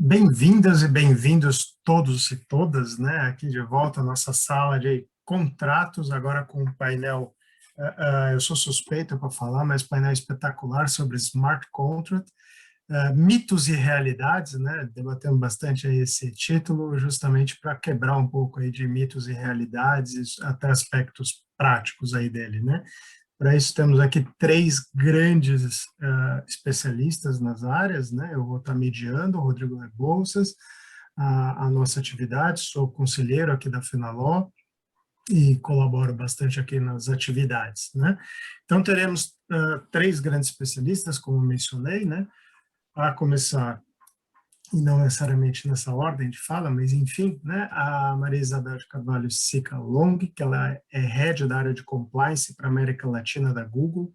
Bem-vindas e bem-vindos todos e todas, né? Aqui de volta à nossa sala de contratos, agora com um painel, eu sou suspeito para falar, mas painel espetacular sobre smart contract, mitos e realidades, né? Debatemos bastante aí esse título, justamente para quebrar um pouco aí de mitos e realidades, até aspectos práticos aí dele, né? Para isso, temos aqui três grandes especialistas nas áreas, né? Eu vou estar mediando, o Rodrigo Rebouças, a nossa atividade, sou conselheiro aqui da Finaló e colaboro bastante aqui nas atividades, né? Então, teremos três grandes especialistas, como mencionei, né? A começar, e não necessariamente nessa ordem de fala, mas enfim, né, a Maria Isabel de Carvalho Sica Long, que ela é head da área de compliance para a América Latina da Google,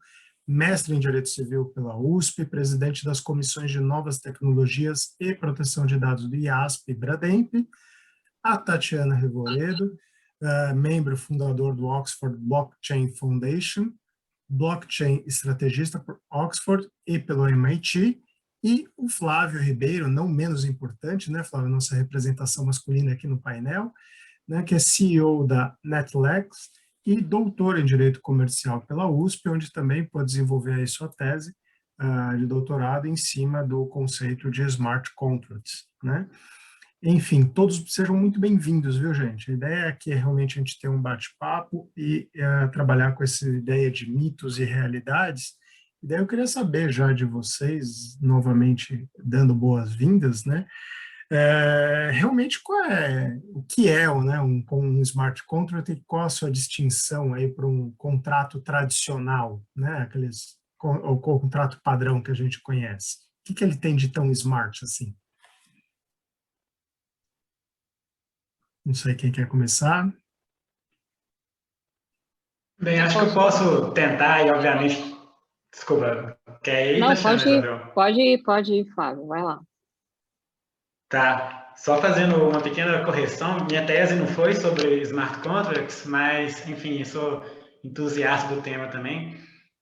mestre em Direito Civil pela USP, presidente das comissões de Novas Tecnologias e Proteção de Dados do IASP e Brademp, a Tatiana Revoredo, membro fundador do Oxford Blockchain Foundation, blockchain estrategista por Oxford e pelo MIT, e o Flávio Ribeiro, não menos importante, né, Flávio, nossa representação masculina aqui no painel, né, que é CEO da Netlex e doutor em Direito Comercial pela USP, onde também pode desenvolver aí sua tese de doutorado em cima do conceito de smart contracts, né. Enfim, todos sejam muito bem-vindos, viu, gente? A ideia aqui é realmente a gente ter um bate-papo e trabalhar com essa ideia de mitos e realidades. E daí eu queria saber já de vocês, novamente dando boas-vindas, né? Realmente qual é, o que é, né, um smart contract e qual a sua distinção aí para um contrato tradicional, né? O contrato padrão que a gente conhece. O que ele tem de tão smart assim? Não sei quem quer começar. Bem, acho que eu posso tentar e, obviamente, desculpa, quer ir, Não, Tatiana, Isabel? pode ir, Flávio, vai lá. Tá, só fazendo uma pequena correção, minha tese não foi sobre smart contracts, mas, enfim, eu sou entusiasta do tema também.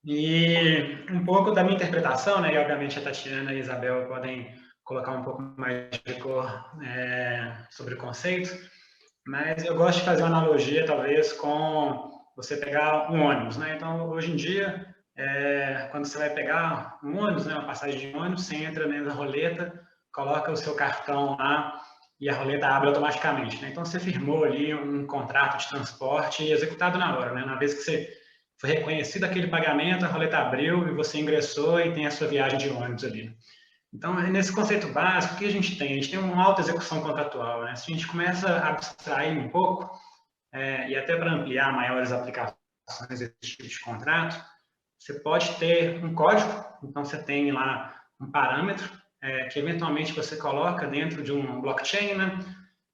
E um pouco da minha interpretação, né, e obviamente a Tatiana e a Isabel podem colocar um pouco mais de cor sobre o conceito, mas eu gosto de fazer uma analogia, talvez, com você pegar um ônibus, né? Então, hoje em dia, quando você vai pegar um ônibus, né, uma passagem de ônibus, você entra dentro da roleta, coloca o seu cartão lá e a roleta abre automaticamente, né? Então, você firmou ali um contrato de transporte executado na hora, né? Na vez que você foi reconhecido aquele pagamento, a roleta abriu e você ingressou e tem a sua viagem de ônibus ali. Então, nesse conceito básico, o que a gente tem? A gente tem uma alta execução contratual, né? Se a gente começa a abstrair um pouco, e até para ampliar maiores aplicações desse tipo de contrato, você pode ter um código, então você tem lá um parâmetro que eventualmente você coloca dentro de um blockchain, né?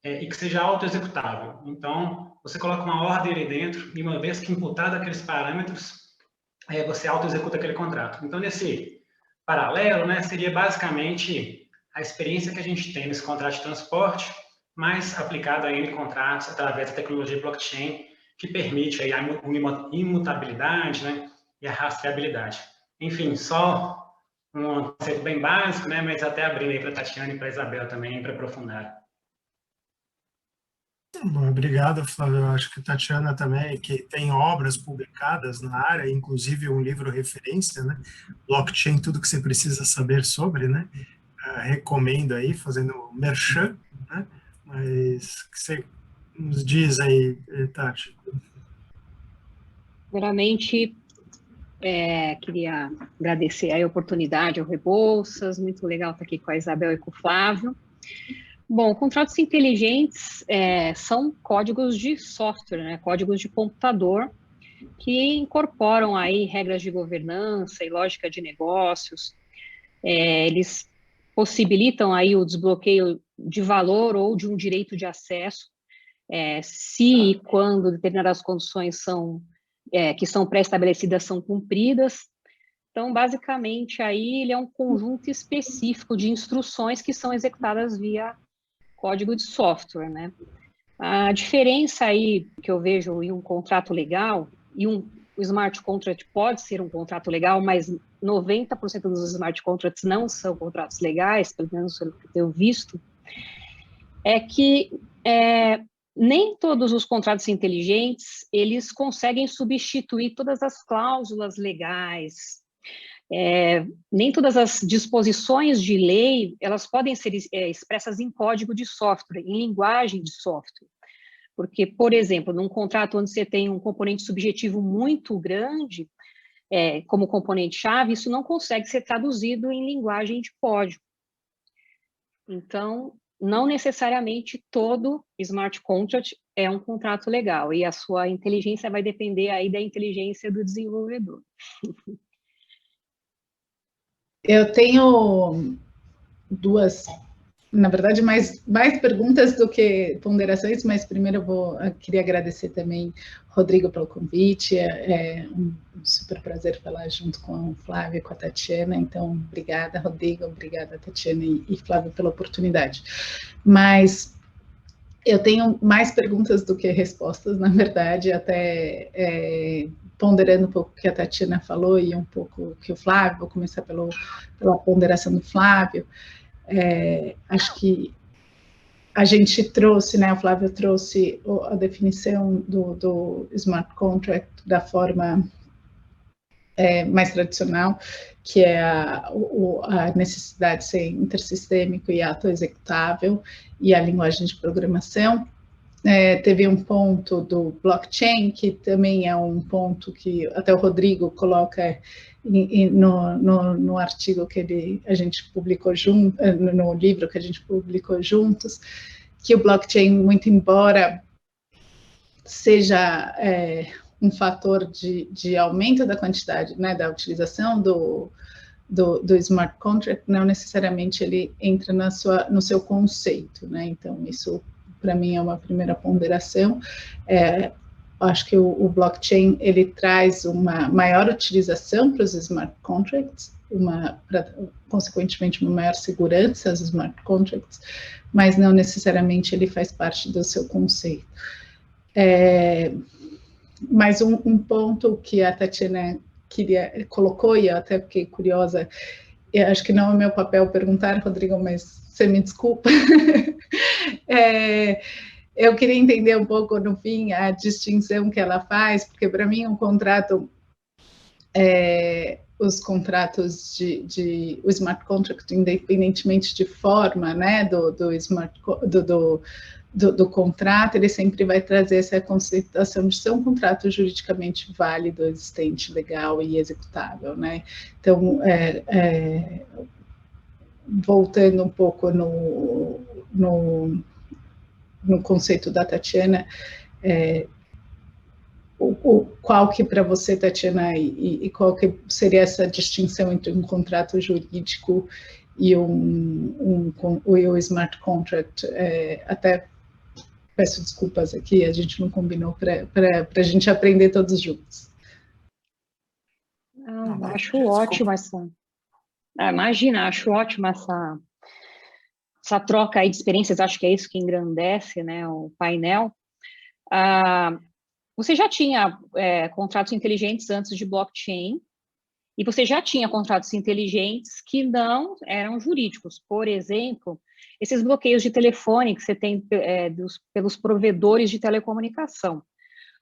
E que seja auto-executável. Então, você coloca uma ordem ali dentro e uma vez que imputado aqueles parâmetros, você auto-executa aquele contrato. Então, nesse paralelo, né, seria basicamente a experiência que a gente tem nesse contrato de transporte, mas aplicado aí em contratos através da tecnologia blockchain, que permite aí a imutabilidade, né, e a rastreabilidade. Enfim, só um conceito bem básico, né, mas até abrindo aí para a Tatiana e para a Isabel também para aprofundar. Bom, obrigado, Flávio. Eu acho que a Tatiana também, que tem obras publicadas na área, inclusive um livro referência, né? Blockchain, tudo que você precisa saber sobre, né? Recomendo aí, fazendo merchan, né? Mas o que você nos diz aí, Tati? Primeiramente, queria agradecer a oportunidade ao Rebouças, muito legal estar aqui com a Isabel e com o Flávio. Bom, contratos inteligentes são códigos de software, né? Códigos de computador, que incorporam aí regras de governança e lógica de negócios. Eles possibilitam aí o desbloqueio de valor ou de um direito de acesso, se e quando determinadas condições que são pré-estabelecidas são cumpridas. Então, basicamente, aí ele é um conjunto específico de instruções que são executadas via código de software, né? A diferença aí que eu vejo em um contrato legal e um o smart contract pode ser um contrato legal, mas 90% dos smart contracts não são contratos legais, pelo menos pelo que eu tenho visto, é que nem todos os contratos inteligentes, eles conseguem substituir todas as cláusulas legais, nem todas as disposições de lei, elas podem ser expressas em código de software, em linguagem de software. Porque, por exemplo, num contrato onde você tem um componente subjetivo muito grande, como componente-chave, isso não consegue ser traduzido em linguagem de código. Então, não necessariamente todo smart contract é um contrato legal, e a sua inteligência vai depender aí da inteligência do desenvolvedor. Eu tenho duas, na verdade, mais perguntas do que ponderações, mas primeiro eu queria agradecer também, Rodrigo, pelo convite. É um super prazer falar junto com o Flávio e com a Tatiana, então, obrigada, Rodrigo, obrigada, Tatiana e Flávio, pela oportunidade. Mas eu tenho mais perguntas do que respostas, na verdade, até ponderando um pouco o que a Tatiana falou e um pouco o que o Flávio, vou começar pela ponderação do Flávio. Acho que a gente trouxe, né, o Flávio trouxe a definição do smart contract da forma mais tradicional, que é a necessidade de ser intersistêmico e auto-executável, e a linguagem de programação. Teve um ponto do blockchain, que também é um ponto que até o Rodrigo coloca no artigo que a gente publicou junto, no livro que a gente publicou juntos, que o blockchain, muito embora seja um fator de aumento da quantidade, né, da utilização do smart contract, não necessariamente ele entra no seu conceito, né? Então, isso, para mim, é uma primeira ponderação. Acho que o blockchain, ele traz uma maior utilização para os smart contracts, consequentemente, uma maior segurança aos smart contracts, mas não necessariamente ele faz parte do seu conceito. Mas um ponto que a Tatiana colocou, e eu até fiquei curiosa, eu acho que não é meu papel perguntar, Rodrigo, mas você me desculpa. Eu queria entender um pouco, no fim, a distinção que ela faz, porque, para mim, um contrato, os contratos o smart contract, independentemente de forma, né, do contrato, ele sempre vai trazer essa conceituação de ser um contrato juridicamente válido, existente, legal e executável, né? Então, voltando um pouco no conceito da Tatiana, qual que para você, Tatiana, e qual que seria essa distinção entre um contrato jurídico e o smart contract? Até peço desculpas aqui, a gente não combinou para a gente aprender todos juntos. Acho ótimo essa... Imagina, acho ótima essa troca aí de experiências, acho que é isso que engrandece, né, o painel. Você já tinha contratos inteligentes antes de blockchain, e você já tinha contratos inteligentes que não eram jurídicos. Por exemplo, esses bloqueios de telefone que você tem pelos provedores de telecomunicação.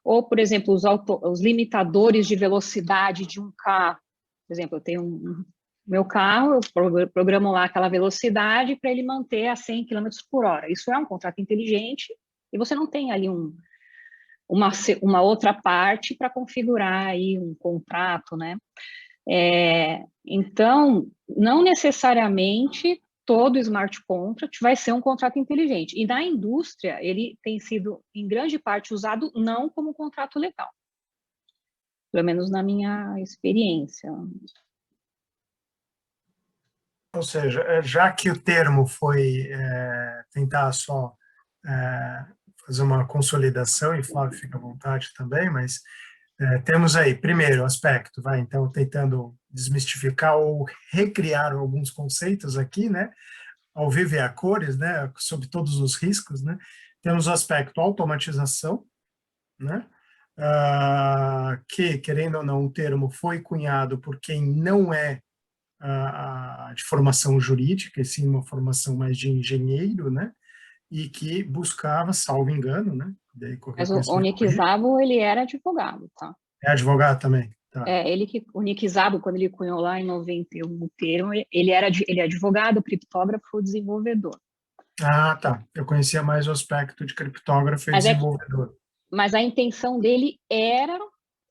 Ou, por exemplo, os limitadores de velocidade de um carro. Por exemplo, eu tenho meu carro, eu programo lá aquela velocidade para ele manter a 100 km por hora. Isso é um contrato inteligente, e você não tem ali uma outra parte para configurar aí um contrato, né? Então, não necessariamente todo smart contract vai ser um contrato inteligente. E na indústria, ele tem sido, em grande parte, usado não como contrato legal. Pelo menos na minha experiência. Ou seja, já que o termo foi tentar só fazer uma consolidação, e Flávio fica à vontade também, mas temos aí, primeiro aspecto, então tentando desmistificar ou recriar alguns conceitos aqui, né, ao vivo e a cores, né, sob todos os riscos, né. Temos o aspecto automatização, né, que, querendo ou não, o termo foi cunhado por quem não é de formação jurídica, e sim uma formação mais de engenheiro, né? E que buscava, salvo engano, né? Daí Mas o Nick Szabo, ele era advogado, tá? É advogado também, tá. O Nick Szabo, quando ele cunhou lá em 91 o termo, ele é advogado, criptógrafo, desenvolvedor. Ah, tá. Eu conhecia mais o aspecto de criptógrafo e desenvolvedor. Mas a intenção dele era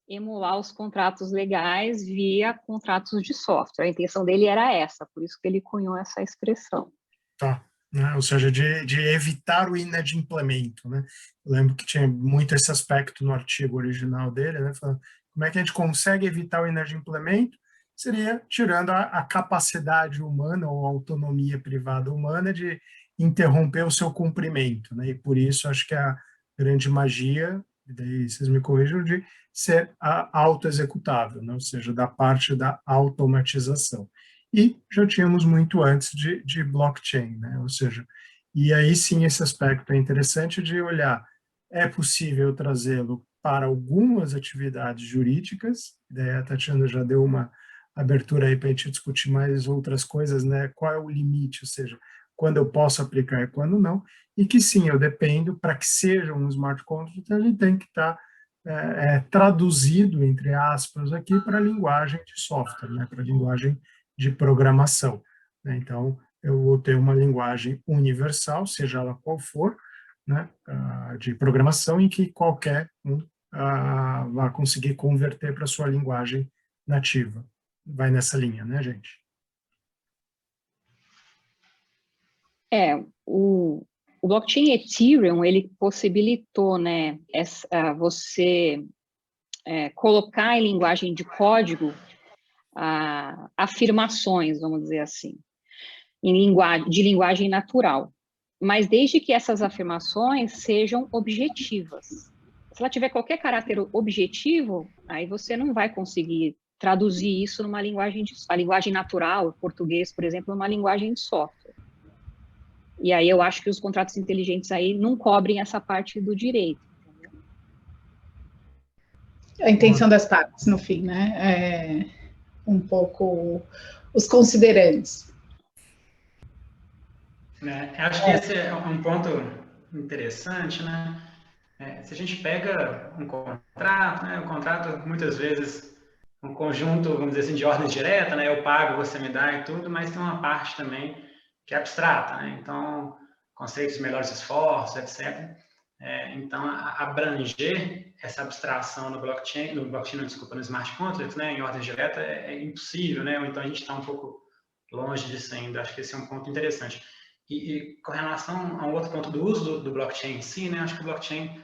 emular os contratos legais via contratos de software. A intenção dele era essa, por isso que ele cunhou essa expressão. Tá. Né? Ou seja, de evitar o inadimplemento, né? Eu lembro que tinha muito esse aspecto no artigo original dele, né? Falando, como é que a gente consegue evitar o inadimplemento? Seria tirando a capacidade humana ou a autonomia privada humana de interromper o seu cumprimento, né? E por isso acho que a grande magia, daí vocês me corrijam, de ser auto-executável, né? Ou seja, da parte da automatização. E já tínhamos muito antes de blockchain, né? Ou seja, e aí sim esse aspecto é interessante de olhar, é possível trazê-lo para algumas atividades jurídicas, daí a Tatiana já deu uma abertura aí para a gente discutir mais outras coisas, né? Qual é o limite, ou seja, quando eu posso aplicar e quando não, e que sim, eu dependo, para que seja um smart contract, ele tem que estar traduzido, entre aspas, aqui para a linguagem de software, né? Para a linguagem de programação. Né? Então, eu vou ter uma linguagem universal, seja ela qual for, né? De programação, em que qualquer um vai conseguir converter para a sua linguagem nativa. Vai nessa linha, né, gente? O blockchain Ethereum, ele possibilitou, né, você colocar em linguagem de código afirmações, vamos dizer assim, de linguagem natural, mas desde que essas afirmações sejam objetivas. Se ela tiver qualquer caráter objetivo, aí você não vai conseguir traduzir isso numa linguagem, a linguagem natural, português, por exemplo, numa linguagem de software. E aí eu acho que os contratos inteligentes aí não cobrem essa parte do direito. Entendeu? A intenção das partes, no fim, né? É um pouco os considerantes. Acho que esse é um ponto interessante, né? Se a gente pega um contrato, né? O contrato, muitas vezes, um conjunto, vamos dizer assim, de ordem direta, né? Eu pago, você me dá e tudo, mas tem uma parte também que é abstrata, né? Então, conceitos de melhores esforços, etc. Então, abranger essa abstração no blockchain, no smart contract, né? Em ordem direta é impossível, né? Ou então a gente está um pouco longe disso ainda. Acho que esse é um ponto interessante. E com relação a um outro ponto do uso do blockchain em si, né? Acho que o blockchain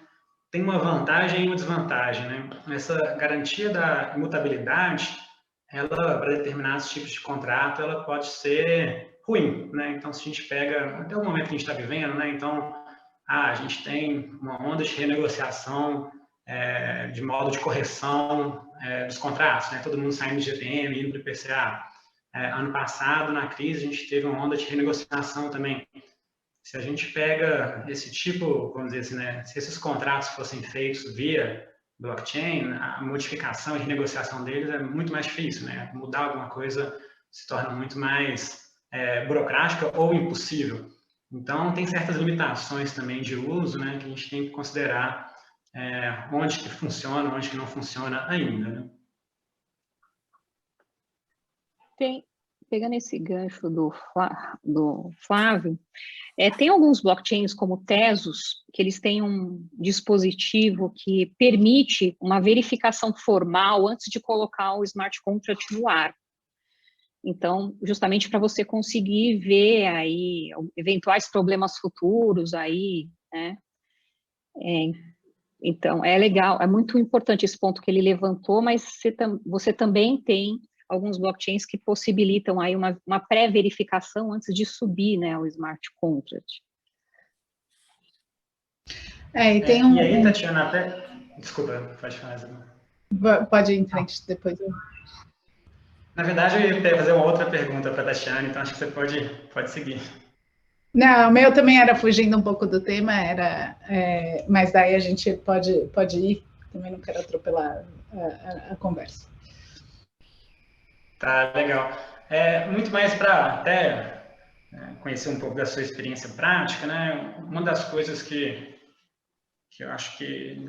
tem uma vantagem e uma desvantagem, né? Essa garantia da imutabilidade, ela, para determinados tipos de contrato, ela pode ser ruim, né? Então, se a gente pega até o momento que a gente está vivendo, né? Então, a gente tem uma onda de renegociação de modo de correção dos contratos, né? Todo mundo saindo de GPM, indo para o IPCA. Ano passado, na crise, a gente teve uma onda de renegociação também. Se a gente pega esse tipo, vamos dizer assim, né? Se esses contratos fossem feitos via blockchain, a modificação e renegociação deles é muito mais difícil, né? Mudar alguma coisa se torna muito mais burocrática ou impossível. Então, tem certas limitações também de uso, né, que a gente tem que considerar onde que funciona, onde que não funciona ainda. Né? Pegando esse gancho do Flávio, tem alguns blockchains como Tezos, que eles têm um dispositivo que permite uma verificação formal antes de colocar o smart contract no ar. Então, justamente para você conseguir ver aí eventuais problemas futuros aí, né? Então, é legal, é muito importante esse ponto que ele levantou, mas você também tem alguns blockchains que possibilitam aí uma pré-verificação antes de subir, né, o smart contract. E tem e aí, Tatiana, até... Desculpa, pode falar. Pode ir em frente, depois eu... Na verdade, eu ia fazer uma outra pergunta para a Tatiana, então acho que você pode seguir. Não, o meu também era fugindo um pouco do tema, mas daí a gente pode ir também não quero atropelar a conversa. Tá, legal. Muito mais para até conhecer um pouco da sua experiência prática, né? Uma das coisas que eu acho que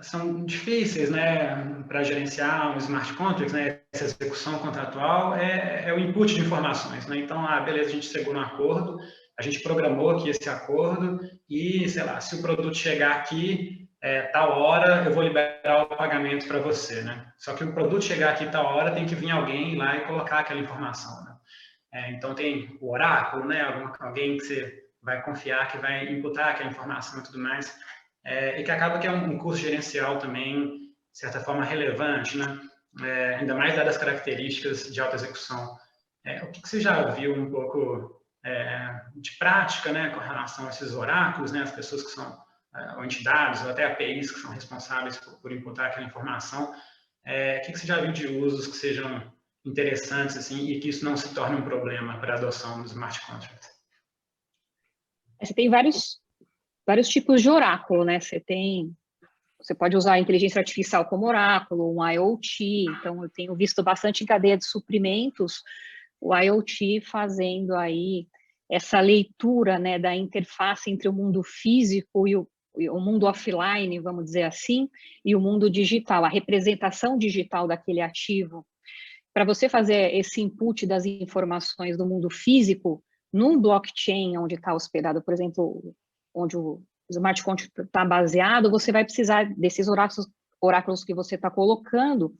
são difíceis, né, para gerenciar um smart contract, né, essa execução contratual, é o input de informações, né? Então, beleza, a gente chegou no acordo, a gente programou aqui esse acordo e, sei lá, se o produto chegar aqui, tal hora, eu vou liberar o pagamento para você, né? Só que o produto chegar aqui tal hora, tem que vir alguém lá e colocar aquela informação, né? Então, tem o oráculo, né, alguém que você vai confiar, que vai imputar aquela informação e tudo mais, e que acaba que é um custo gerencial também, de certa forma, relevante, né? Ainda mais dadas as características de alta execução. O que você já viu um pouco de prática, né, com relação a esses oráculos, né, as pessoas que são, ou entidades, ou até APIs que são responsáveis por imputar aquela informação, o que você já viu de usos que sejam interessantes, assim, e que isso não se torne um problema para a adoção do smart contract? Você tem vários tipos de oráculo, né? Você pode usar a inteligência artificial como oráculo, um IoT. Então, eu tenho visto bastante em cadeia de suprimentos o IoT fazendo aí essa leitura, né, da interface entre o mundo físico e o mundo offline, vamos dizer assim, e o mundo digital, a representação digital daquele ativo. Para você fazer esse input das informações do mundo físico, num blockchain onde está hospedado, por exemplo, onde o smart contract está baseado, você vai precisar desses oráculos que você está colocando,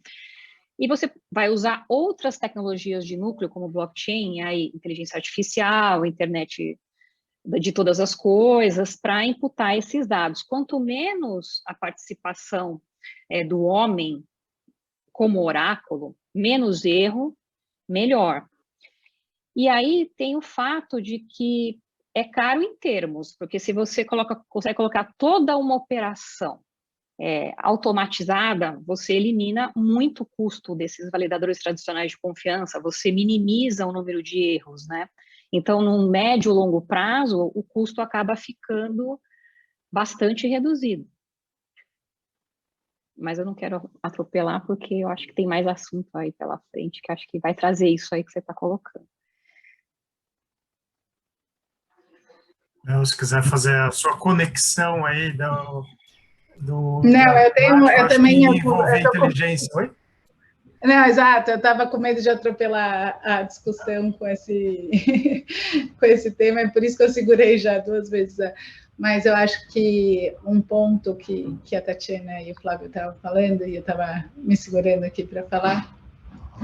e você vai usar outras tecnologias de núcleo, como blockchain, aí, inteligência artificial, internet de todas as coisas, para imputar esses dados. Quanto menos a participação do homem como oráculo, menos erro, melhor. E aí tem o fato de que é caro em termos, porque se você consegue colocar toda uma operação automatizada, você elimina muito custo desses validadores tradicionais de confiança, você minimiza o número de erros, né? Então, num médio e longo prazo, o custo acaba ficando bastante reduzido. Mas eu não quero atropelar, porque eu acho que tem mais assunto aí pela frente, que acho que vai trazer isso aí que você está colocando. Se quiser fazer a sua conexão aí do não, eu também envolver inteligência. Oi? Não, exato, eu estava com medo de atropelar a discussão com esse tema, é por isso que eu segurei já 2 vezes. Mas eu acho que um ponto que a Tatiana e o Flávio estavam falando, e eu estava me segurando aqui para falar,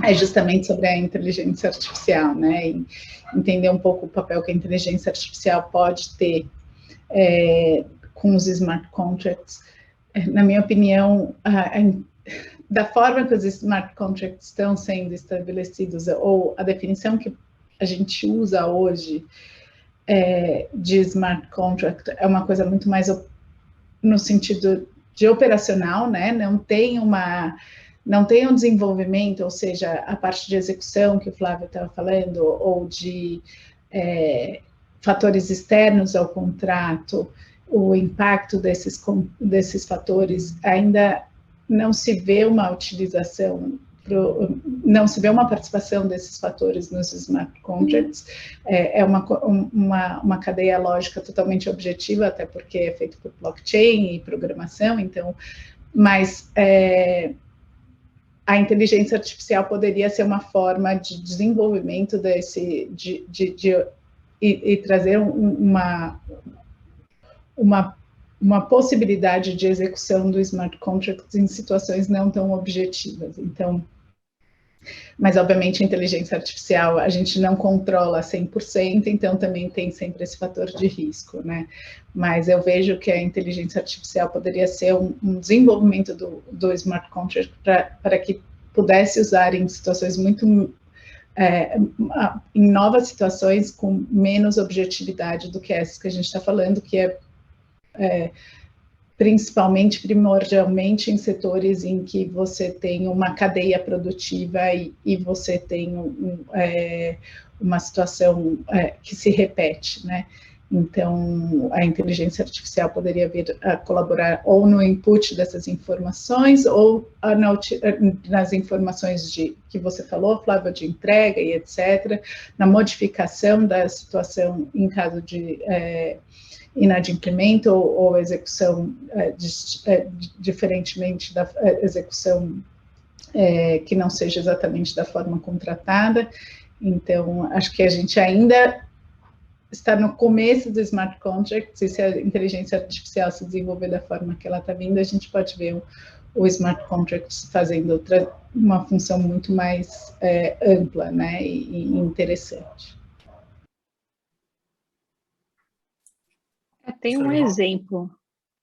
é justamente sobre a inteligência artificial, né? E entender um pouco o papel que a inteligência artificial pode ter com os smart contracts. Na minha opinião, da forma que os smart contracts estão sendo estabelecidos, ou a definição que a gente usa hoje de smart contract é uma coisa muito mais no sentido de operacional, né? Não tem um desenvolvimento, ou seja, a parte de execução que o Flávio estava falando, ou de fatores externos ao contrato, o impacto desses fatores, ainda não se vê uma utilização, não se vê uma participação desses fatores nos smart contracts. É uma cadeia lógica totalmente objetiva, até porque é feito por blockchain e programação, então, mas a inteligência artificial poderia ser uma forma de desenvolvimento e trazer uma possibilidade de execução do smart contract em situações não tão objetivas. Então, mas obviamente a inteligência artificial a gente não controla 100%, então também tem sempre esse fator de risco, né? Mas eu vejo que a inteligência artificial poderia ser um desenvolvimento do smart contract para que pudesse usar em situações muito em novas situações com menos objetividade do que essas que a gente está falando, que principalmente, primordialmente, em setores em que você tem uma cadeia produtiva e você tem uma situação que se repete, né? Então, a inteligência artificial poderia vir a colaborar ou no input dessas informações, ou nas informações que você falou, Flávia, de entrega e etc., na modificação da situação em caso de inadimplemento ou execução, diferentemente da execução que não seja exatamente da forma contratada. Então, acho que a gente ainda está no começo do smart contracts, e se a inteligência artificial se desenvolver da forma que ela está vindo, a gente pode ver o smart contracts fazendo uma função muito mais ampla, né, e interessante. Tem um exemplo.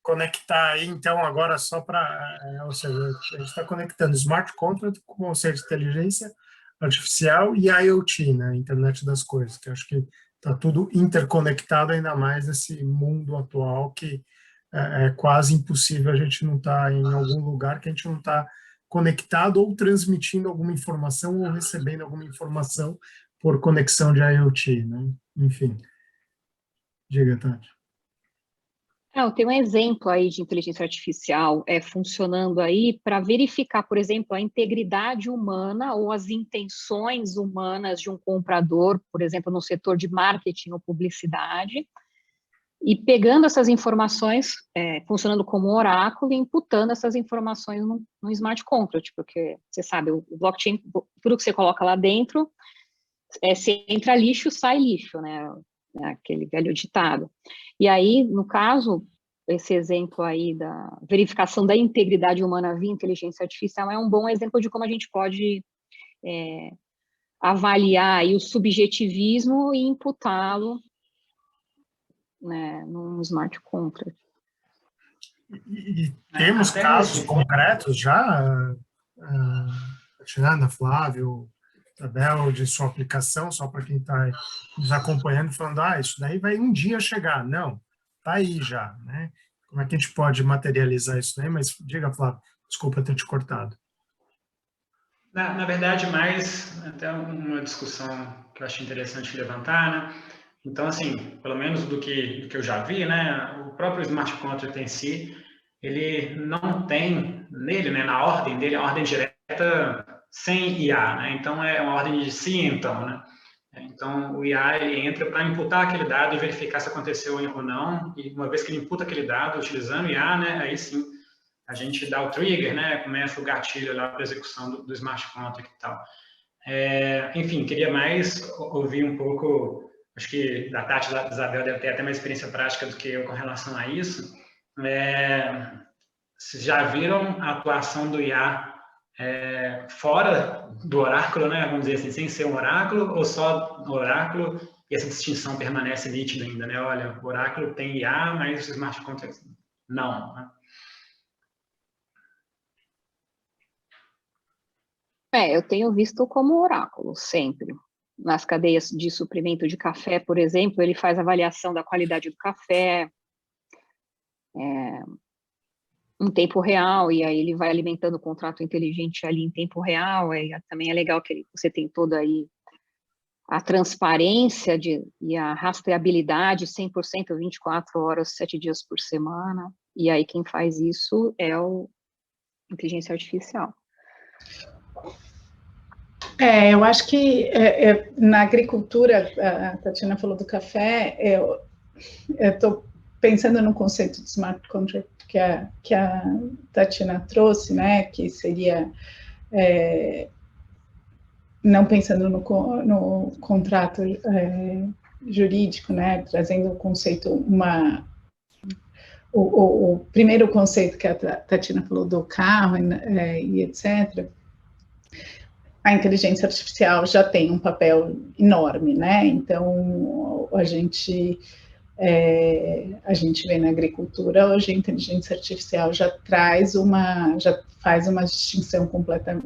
Conectar aí, então, agora só para... ou seja, a gente está conectando smart contract com o conceito de inteligência artificial e IoT, né, Internet das Coisas, que acho que está tudo interconectado, ainda mais nesse mundo atual que é quase impossível a gente não estar em algum lugar que a gente não está conectado ou transmitindo alguma informação ou recebendo alguma informação por conexão de IoT, né? Enfim. Diga, Tati. Eu tenho um exemplo aí de inteligência artificial funcionando aí para verificar, por exemplo, a integridade humana ou as intenções humanas de um comprador, por exemplo, no setor de marketing ou publicidade, e pegando essas informações, funcionando como um oráculo e imputando essas informações no smart contract, porque você sabe, o blockchain, tudo que você coloca lá dentro, se entra lixo, sai lixo, né? Aquele velho ditado. E aí, no caso, esse exemplo aí da verificação da integridade humana via inteligência artificial é um bom exemplo de como a gente pode avaliar aí o subjetivismo e imputá-lo, né, num smart contract. E temos casos concretos já, Tatiana, Flávio, Isabel, de sua aplicação, só para quem está nos acompanhando, falando, isso daí vai um dia chegar. Não, está aí já, né? Como é que a gente pode materializar isso daí? Mas diga, Flávio, desculpa ter te cortado. Na verdade, mais até uma discussão que eu acho interessante levantar, né? Então, assim, pelo menos do que eu já vi, né? O próprio smart contract em si, ele não tem nele, né? Na ordem dele, a ordem direta sem IA, né? Então, é uma ordem de si, então, né? Então, o IA ele entra para imputar aquele dado e verificar se aconteceu ou não, e uma vez que ele imputa aquele dado utilizando o IA, né? Aí sim, a gente dá o trigger, né? Começa o gatilho lá para a execução do smart contract e tal. Enfim, queria mais ouvir um pouco, acho que da Tati e da Isabel deve ter até mais experiência prática do que eu com relação a isso. Vocês já viram a atuação do IA fora do oráculo, né? Vamos dizer assim, sem ser um oráculo, ou só no oráculo, e essa distinção permanece nítida ainda, né? Olha, o oráculo tem IA, mas o smart contract não, né? Eu tenho visto como oráculo, sempre. Nas cadeias de suprimento de café, por exemplo, ele faz avaliação da qualidade do café em tempo real, e aí ele vai alimentando o contrato inteligente ali em tempo real, também é legal que você tem toda aí a transparência e a rastreabilidade 100%, 24 horas, 7 dias por semana, e aí quem faz isso é a inteligência artificial. Eu acho que na agricultura, a Tatiana falou do café, eu estou pensando no conceito de smart contract que a Tatiana trouxe, né, que seria, não pensando no contrato jurídico, né, trazendo o conceito, o primeiro conceito que a Tatiana falou do carro e etc., a inteligência artificial já tem um papel enorme, né? Então, a gente vê na agricultura, hoje a inteligência artificial já faz uma distinção completa,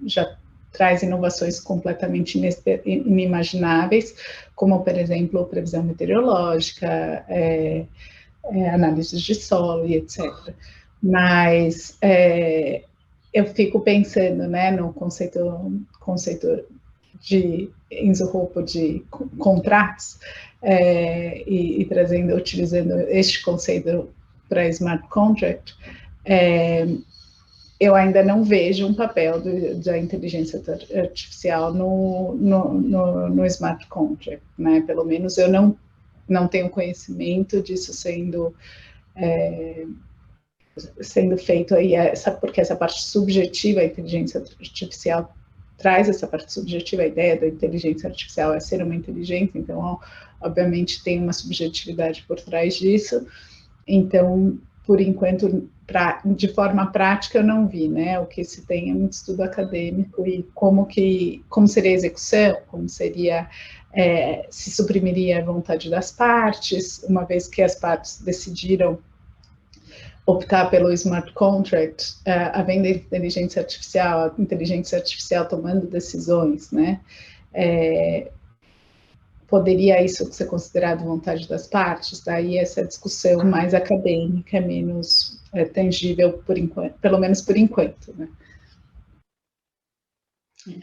já traz inovações completamente inimagináveis, como, por exemplo, previsão meteorológica, análises de solo e etc. Mas eu fico pensando, né, no conceito de Enzo de contratos, e utilizando este conceito para smart contract, eu ainda não vejo um papel da inteligência artificial no smart contract, né? Pelo menos eu não tenho conhecimento disso sendo feito aí, porque essa parte subjetiva, a inteligência artificial traz essa parte subjetiva, a ideia da inteligência artificial é ser uma inteligência, então, obviamente, tem uma subjetividade por trás disso. Então, por enquanto, de forma prática, eu não vi, né? O que se tem é muito estudo acadêmico e como seria a execução, como seria, se suprimiria a vontade das partes, uma vez que as partes decidiram optar pelo smart contract, havendo a inteligência artificial tomando decisões, né? Poderia isso ser considerado vontade das partes? Daí essa discussão mais acadêmica, menos tangível, por enquanto, pelo menos por enquanto, né?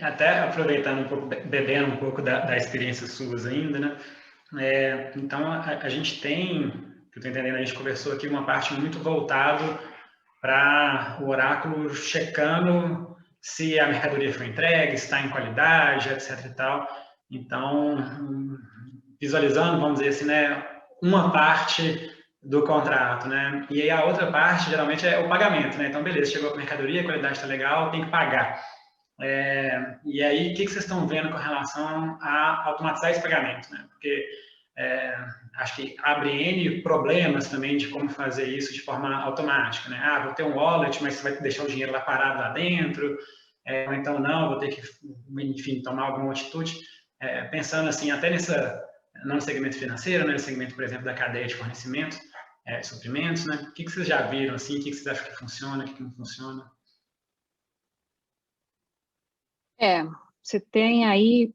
Até aproveitando um pouco, bebendo um pouco da experiência suas ainda, né? Então, a gente tem, que eu estou entendendo, a gente conversou aqui uma parte muito voltado para o oráculo checando se a mercadoria foi entregue, se está em qualidade, etc. e tal. Então, visualizando, vamos dizer assim, né, uma parte do contrato, né? E aí a outra parte, geralmente, é o pagamento, né? Então, beleza, chegou a mercadoria, a qualidade está legal, tem que pagar. E aí, o que vocês estão vendo com relação a automatizar esse pagamento, né? Porque acho que abre N problemas também de como fazer isso de forma automática, né? Vou ter um wallet, mas você vai deixar o dinheiro lá parado lá dentro, ou então não, vou ter que, enfim, tomar alguma atitude. Pensando assim, até não no segmento financeiro, né, no segmento, por exemplo, da cadeia de fornecimento, suprimentos, né? O que vocês já viram, assim, o que vocês acham que funciona, o que não funciona? Você tem aí...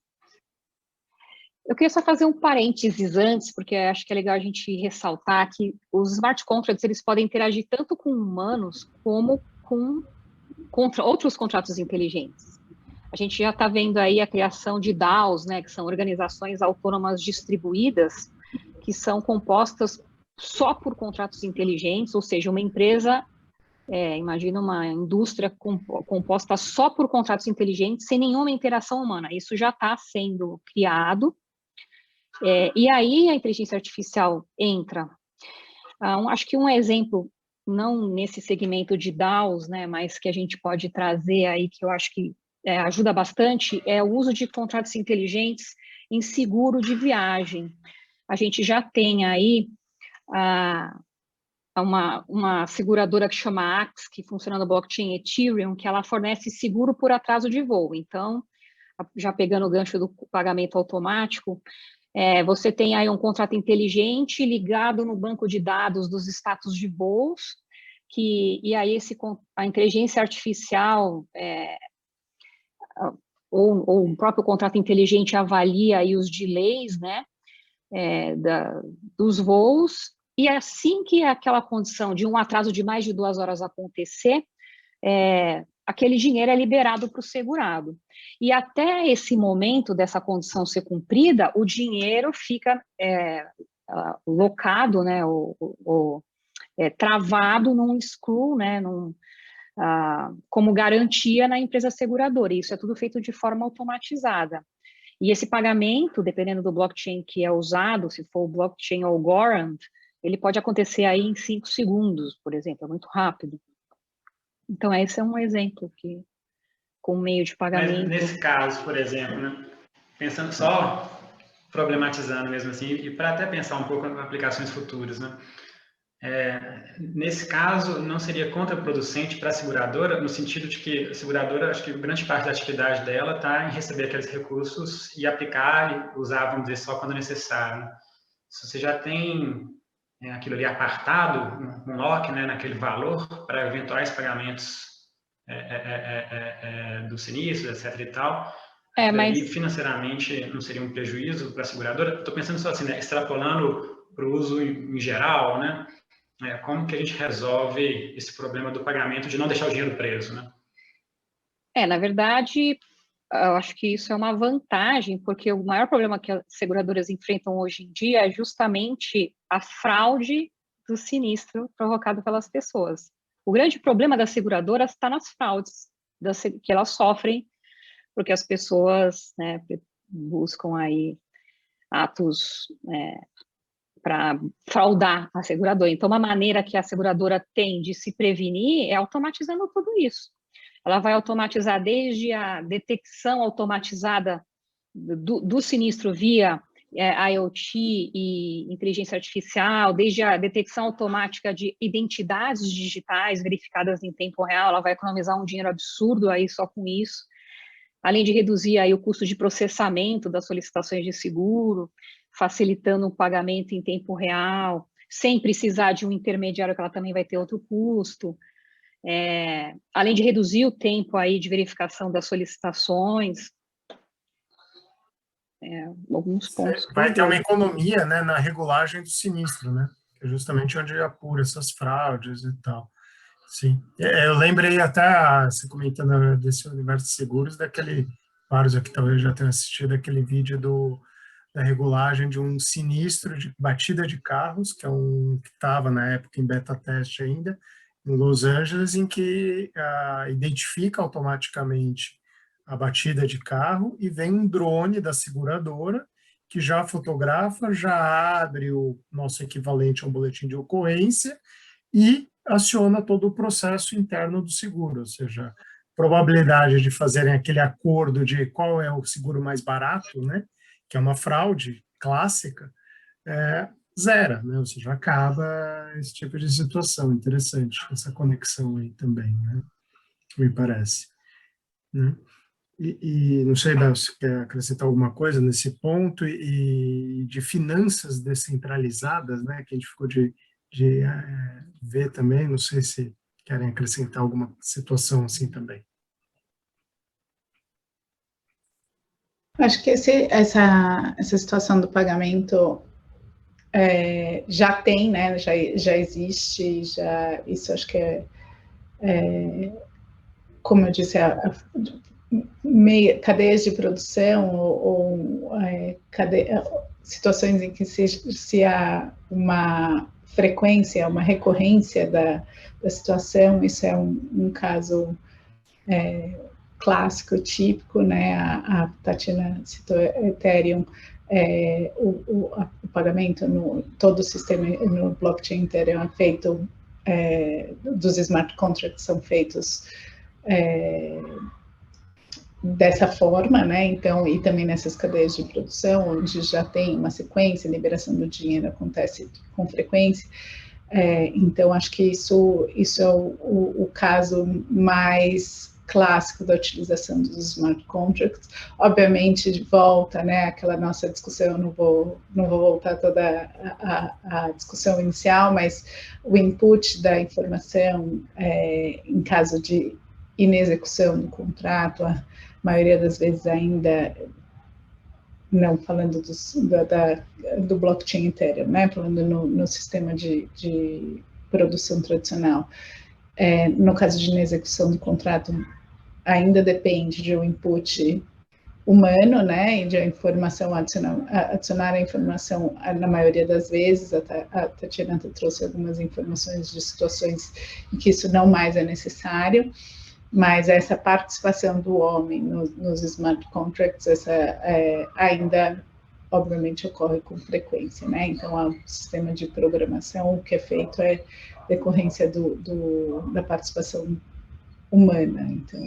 Eu queria só fazer um parênteses antes, porque acho que é legal a gente ressaltar que os smart contracts, eles podem interagir tanto com humanos como com outros contratos inteligentes. A gente já está vendo aí a criação de DAOs, né, que são organizações autônomas distribuídas, que são compostas só por contratos inteligentes, ou seja, uma empresa, imagina uma indústria composta só por contratos inteligentes, sem nenhuma interação humana. Isso já está sendo criado. E aí a inteligência artificial entra. Acho que um exemplo, não nesse segmento de DAOs, né, mas que a gente pode trazer aí, que eu acho que ajuda bastante, é o uso de contratos inteligentes em seguro de viagem. A gente já tem aí uma seguradora que chama Axe, que funciona no blockchain Ethereum, que ela fornece seguro por atraso de voo. Então, já pegando o gancho do pagamento automático, você tem aí um contrato inteligente ligado no banco de dados dos status de voos, e aí a inteligência artificial ou o próprio contrato inteligente avalia aí os delays, né, dos voos, e assim que aquela condição de um atraso de mais de 2 horas acontecer, aquele dinheiro é liberado para o segurado. E até esse momento dessa condição ser cumprida, o dinheiro fica locado, né, travado num escrow, né, como garantia na empresa seguradora. Isso é tudo feito de forma automatizada. E esse pagamento, dependendo do blockchain que é usado, se for o blockchain Algorand, ele pode acontecer aí em 5 segundos, por exemplo, é muito rápido. Então, esse é um exemplo com meio de pagamento. Mas nesse caso, por exemplo, né, pensando só, problematizando mesmo assim, e para até pensar um pouco em aplicações futuras, né? Nesse caso, não seria contraproducente para a seguradora, no sentido de que a seguradora, acho que grande parte da atividade dela está em receber aqueles recursos e aplicar e usar, vamos dizer, só quando necessário. Se você já tem aquilo ali apartado, um lock, né, naquele valor para eventuais pagamentos do sinistro, etc. e tal, mas financeiramente não seria um prejuízo para a seguradora? Estou pensando só assim, né, extrapolando para o uso em geral, né? Como que a gente resolve esse problema do pagamento, de não deixar o dinheiro preso, né? Na verdade, eu acho que isso é uma vantagem, porque o maior problema que as seguradoras enfrentam hoje em dia é justamente a fraude do sinistro provocado pelas pessoas. O grande problema das seguradoras está nas fraudes que elas sofrem, porque as pessoas, né, buscam aí atos para fraudar a seguradora. Então, uma maneira que a seguradora tem de se prevenir é automatizando tudo isso. Ela vai automatizar desde a detecção automatizada do sinistro via IoT e inteligência artificial, desde a detecção automática de identidades digitais verificadas em tempo real. Ela vai economizar um dinheiro absurdo aí só com isso, além de reduzir aí o custo de processamento das solicitações de seguro, facilitando o pagamento em tempo real, sem precisar de um intermediário, que ela também vai ter outro custo. Além de reduzir o tempo aí de verificação das solicitações, alguns pontos. Vai ter uma economia, né, na regulagem do sinistro, né, que é justamente onde apura essas fraudes e tal. Sim, eu lembrei até, você comentando desse universo de seguros, vários aqui talvez já tenham assistido aquele vídeo da regulagem de um sinistro de batida de carros, que estava na época em beta teste ainda, em Los Angeles, em que identifica automaticamente a batida de carro e vem um drone da seguradora que já fotografa, já abre o nosso equivalente a um boletim de ocorrência e aciona todo o processo interno do seguro, ou seja, probabilidade de fazerem aquele acordo de qual é o seguro mais barato, né, que é uma fraude clássica, zero, né, ou seja, acaba esse tipo de situação. Interessante essa conexão aí também, né, me parece. Né? E não sei, Bel, se quer acrescentar alguma coisa nesse ponto, e de finanças descentralizadas, né, que a gente ficou de ver também, não sei se querem acrescentar alguma situação assim também. Acho que essa situação do pagamento já tem, né, já existe, isso acho que como eu disse, cadeias de produção ou situações em que se há uma frequência, uma recorrência da situação, isso é um caso clássico, típico, né? A Tatiana citou Ethereum, o pagamento todo o sistema no blockchain Ethereum é feito, dos smart contracts são feitos dessa forma, né? Então, e também nessas cadeias de produção, onde já tem uma sequência, a liberação do dinheiro acontece com frequência. Então, acho que isso é o caso mais clássico da utilização dos smart contracts. Obviamente, de volta, né, aquela nossa discussão, não vou voltar toda a discussão inicial, mas o input da informação em caso de inexecução do contrato, a maioria das vezes ainda, não falando do blockchain Ethereum, né, falando no sistema de produção tradicional, no caso de inexecução do contrato, ainda depende de um input humano, né, e de a informação adicionar a informação, na maioria das vezes. A Tatiana trouxe algumas informações de situações em que isso não mais é necessário, mas essa participação do homem nos smart contracts, ainda, obviamente, ocorre com frequência, né? Então, o sistema de programação, o que é feito é decorrência da participação humana. Então,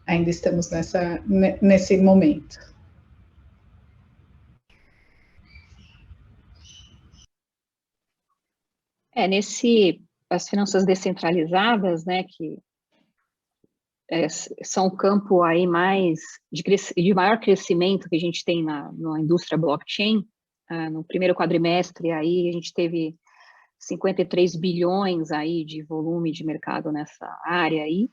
ainda estamos nesse momento. As finanças descentralizadas, né, que são o campo aí mais de maior crescimento que a gente tem na indústria blockchain. No primeiro quadrimestre aí a gente teve 53 bilhões aí de volume de mercado nessa área aí.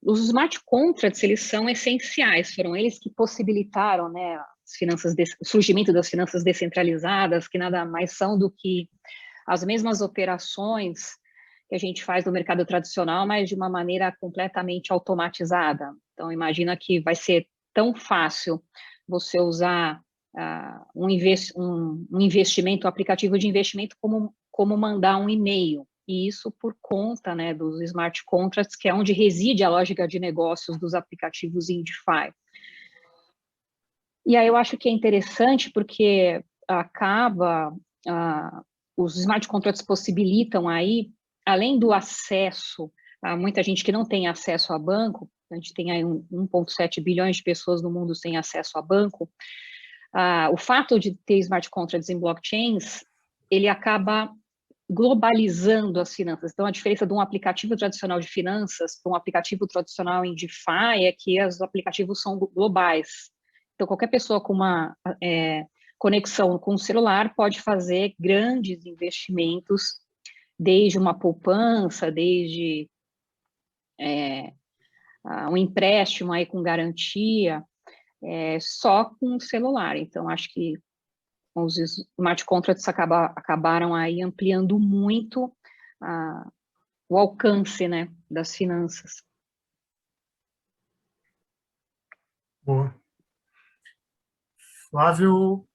Os smart contracts, eles são essenciais, foram eles que possibilitaram, né, o surgimento das finanças descentralizadas, que nada mais são do que as mesmas operações que a gente faz no mercado tradicional, mas de uma maneira completamente automatizada. Então, imagina que vai ser tão fácil você usar um investimento, um aplicativo de investimento como mandar um e-mail. E isso por conta, né, dos smart contracts, que é onde reside a lógica de negócios dos aplicativos em DeFi. E aí eu acho que é interessante porque os smart contracts possibilitam aí, além do acesso, a muita gente que não tem acesso a banco, a gente tem aí 1,7 bilhões de pessoas no mundo sem acesso a banco, o fato de ter smart contracts em blockchains, ele acaba globalizando as finanças. Então, a diferença de um aplicativo tradicional de finanças para um aplicativo tradicional em DeFi é que os aplicativos são globais. Então, qualquer pessoa com uma conexão com o celular pode fazer grandes investimentos, desde uma poupança, desde um empréstimo aí com garantia, só com o celular. Então, acho que os smart contracts acabaram aí ampliando muito o alcance, né, das finanças. Boa. Flávio?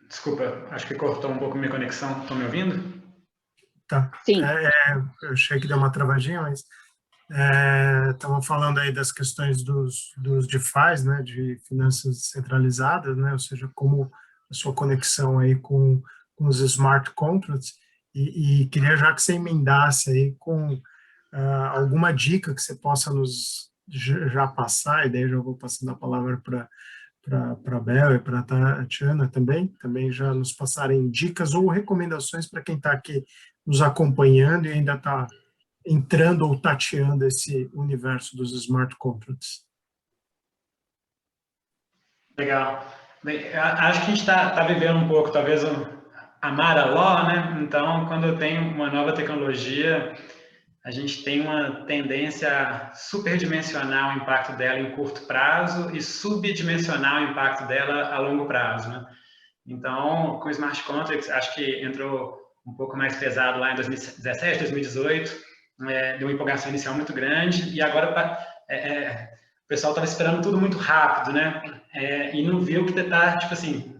Desculpa, acho que cortou um pouco minha conexão. Estão me ouvindo? Tá. Sim. Eu achei que deu uma travadinha, mas estamos falando aí das questões dos DeFis, né, de finanças descentralizadas, né, ou seja, como a sua conexão aí com os smart contracts, e queria já que você emendasse aí com alguma dica que você possa nos já passar, e daí eu já vou passando a palavra para a Bel e para a Tatiana também já nos passarem dicas ou recomendações para quem está aqui nos acompanhando e ainda está entrando ou tateando esse universo dos smart contracts. Legal. Bem, acho que a gente está vivendo um pouco, talvez, a Mara Law, né? Então, quando tem uma nova tecnologia, a gente tem uma tendência a superdimensionar o impacto dela em curto prazo e subdimensionar o impacto dela a longo prazo, né? Então, com o Smart Contracts, acho que entrou um pouco mais pesado lá em 2017, 2018, deu uma empolgação inicial muito grande, e agora o pessoal estava esperando tudo muito rápido, né? E não viu que está, tipo assim,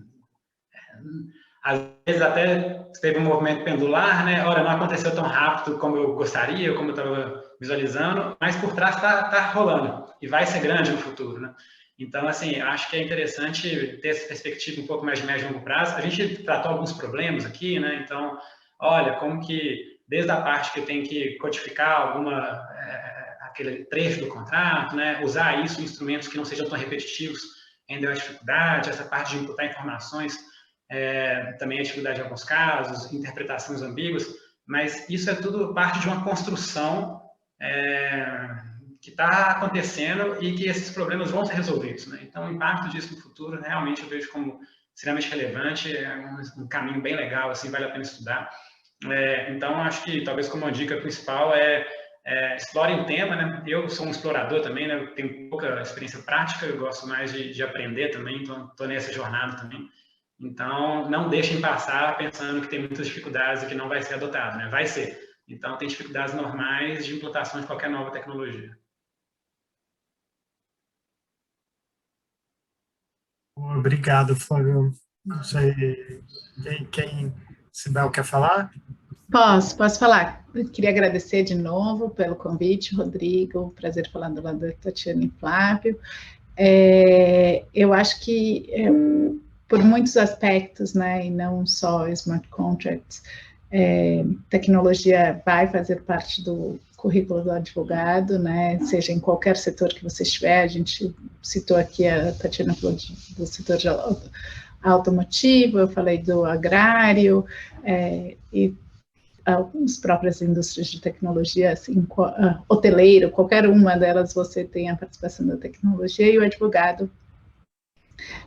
às vezes até teve um movimento pendular, né? Ora, não aconteceu tão rápido como eu gostaria, como eu estava visualizando, mas por trás está rolando, e vai ser grande no futuro, né? Então, assim, acho que é interessante ter essa perspectiva um pouco mais de médio e longo prazo. A gente tratou alguns problemas aqui, né? Então, olha, como que, desde a parte que tem que codificar aquele trecho do contrato, né? Usar isso em instrumentos que não sejam tão repetitivos, ainda é uma dificuldade. Essa parte de imputar informações também é dificuldade em alguns casos, interpretações ambíguas, mas isso é tudo parte de uma construção que está acontecendo e que esses problemas vão ser resolvidos, né? Então, o impacto disso no futuro, realmente, eu vejo como extremamente relevante, é um caminho bem legal, assim, vale a pena estudar. Então, acho que, talvez, como uma dica principal explorem o tema, né? Eu sou um explorador também, né? Eu tenho pouca experiência prática, eu gosto mais de aprender também, então estou nessa jornada também. Então, não deixem passar pensando que tem muitas dificuldades e que não vai ser adotado, né? Vai ser. Então, tem dificuldades normais de implantação de qualquer nova tecnologia. Obrigado, Flávio. Não sei, Sibel quer falar? Posso falar. Eu queria agradecer de novo pelo convite, Rodrigo, prazer falar do lado da Tatiana e Flávio. Eu acho que, por muitos aspectos, né, e não só smart contracts, tecnologia vai fazer parte do currículo do advogado, né, seja em qualquer setor que você estiver. A gente citou aqui, a Tatiana falou do setor de automotivo, eu falei do agrário, e algumas próprias indústrias de tecnologia, assim, hoteleiro, qualquer uma delas você tem a participação da tecnologia, e o advogado,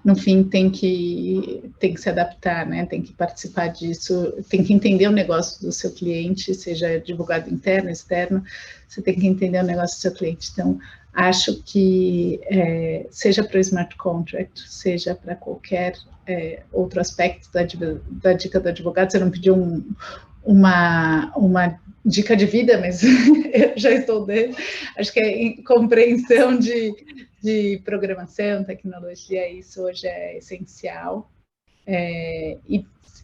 no fim, tem que se adaptar, né? Tem que participar disso, tem que entender o negócio do seu cliente, seja advogado interno, externo, você tem que entender o negócio do seu cliente. Então, Acho que, seja para o smart contract, seja para qualquer outro aspecto da dica do advogado, você não pediu uma dica de vida, mas eu já estou dentro. Acho que compreensão de programação, tecnologia, isso hoje é essencial.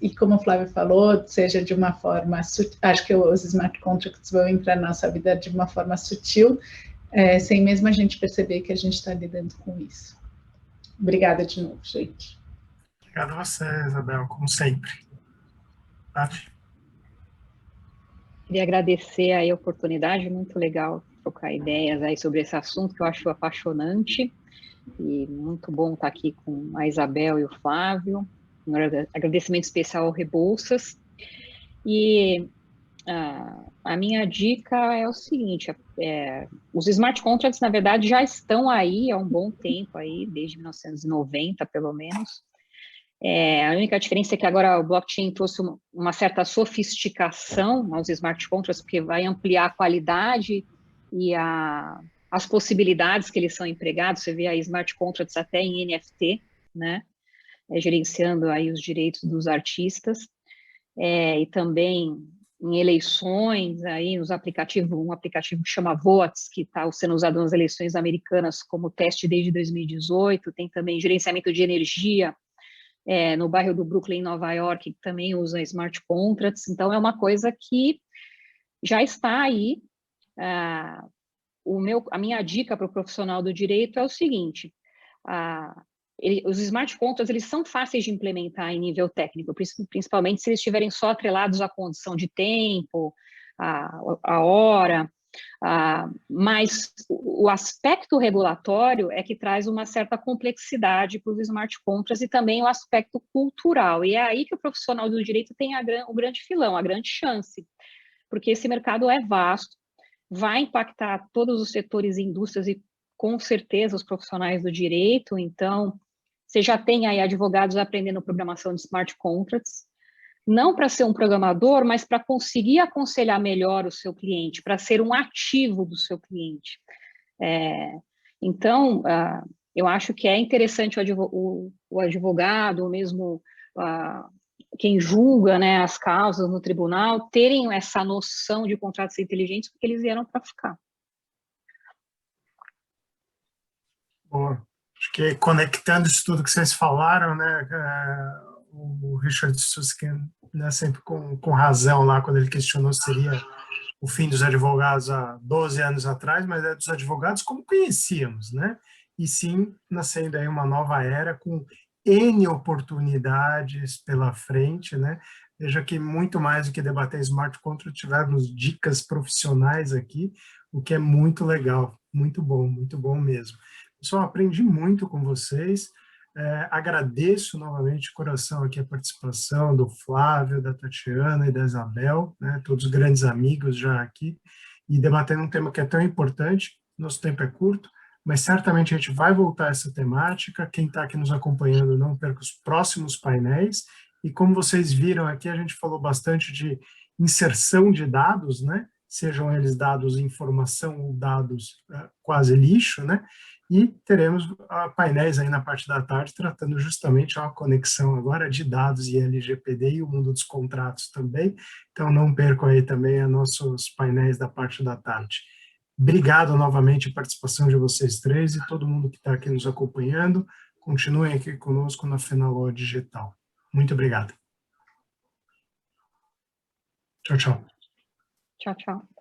E como o Flávio falou, seja de uma forma sutil, acho que os smart contracts vão entrar na nossa vida de uma forma sutil, sem mesmo a gente perceber que a gente está lidando com isso. Obrigada de novo, gente. Obrigado a você, Isabel, como sempre. Tati? Queria agradecer aí a oportunidade, muito legal trocar ideias aí sobre esse assunto que eu acho apaixonante, e muito bom estar aqui com a Isabel e o Flávio. Um agradecimento especial ao Rebouças. E a minha dica é o seguinte, os smart contracts, na verdade, já estão aí há um bom tempo, aí, desde 1990, pelo menos. A única diferença é que agora o blockchain trouxe uma certa sofisticação aos smart contracts, porque vai ampliar a qualidade e as possibilidades que eles são empregados. Você vê aí smart contracts até em NFT, né? Gerenciando aí os direitos dos artistas, e também em eleições, aí nos aplicativos, um aplicativo que chama Votes, que está sendo usado nas eleições americanas como teste desde 2018, tem também gerenciamento de energia, no bairro do Brooklyn, Nova York, que também usa smart contracts. Então, é uma coisa que já está aí. A minha dica para o profissional do direito é o seguinte: os smart contracts, eles são fáceis de implementar em nível técnico, principalmente se eles estiverem só atrelados à condição de tempo, a hora, mas o aspecto regulatório é que traz uma certa complexidade para os smart contracts, e também o aspecto cultural, e é aí que o profissional do direito tem o grande filão, a grande chance, porque esse mercado é vasto, vai impactar todos os setores e indústrias e, com certeza, os profissionais do direito. Então, você já tem aí advogados aprendendo programação de smart contracts, não para ser um programador, mas para conseguir aconselhar melhor o seu cliente, para ser um ativo do seu cliente. Então, eu acho que é interessante o advogado, ou mesmo quem julga, né, as causas no tribunal, terem essa noção de contratos inteligentes, porque eles vieram para ficar. Boa. Acho que conectando isso tudo que vocês falaram, né, o Richard Susskind, né, sempre com razão lá, quando ele questionou se seria o fim dos advogados há 12 anos atrás, mas é dos advogados como conhecíamos, né? E sim, nascendo aí uma nova era com N oportunidades pela frente, né? Veja que muito mais do que debater smart contract, tivemos dicas profissionais aqui, o que é muito legal, muito bom mesmo. Pessoal, aprendi muito com vocês. Agradeço novamente de coração aqui a participação do Flávio, da Tatiana e da Isabel, né, todos grandes amigos já aqui, e debatendo um tema que é tão importante. Nosso tempo é curto, mas certamente a gente vai voltar a essa temática. Quem está aqui nos acompanhando, não perca os próximos painéis. E como vocês viram aqui, a gente falou bastante de inserção de dados, né, sejam eles dados em informação ou dados quase lixo, né? E teremos painéis aí na parte da tarde tratando justamente a conexão agora de dados e LGPD e o mundo dos contratos também. Então não percam aí também os nossos painéis da parte da tarde. Obrigado novamente a participação de vocês três e todo mundo que está aqui nos acompanhando. Continuem aqui conosco na Fenaló Digital. Muito obrigado. Tchau, tchau. Tchau, tchau.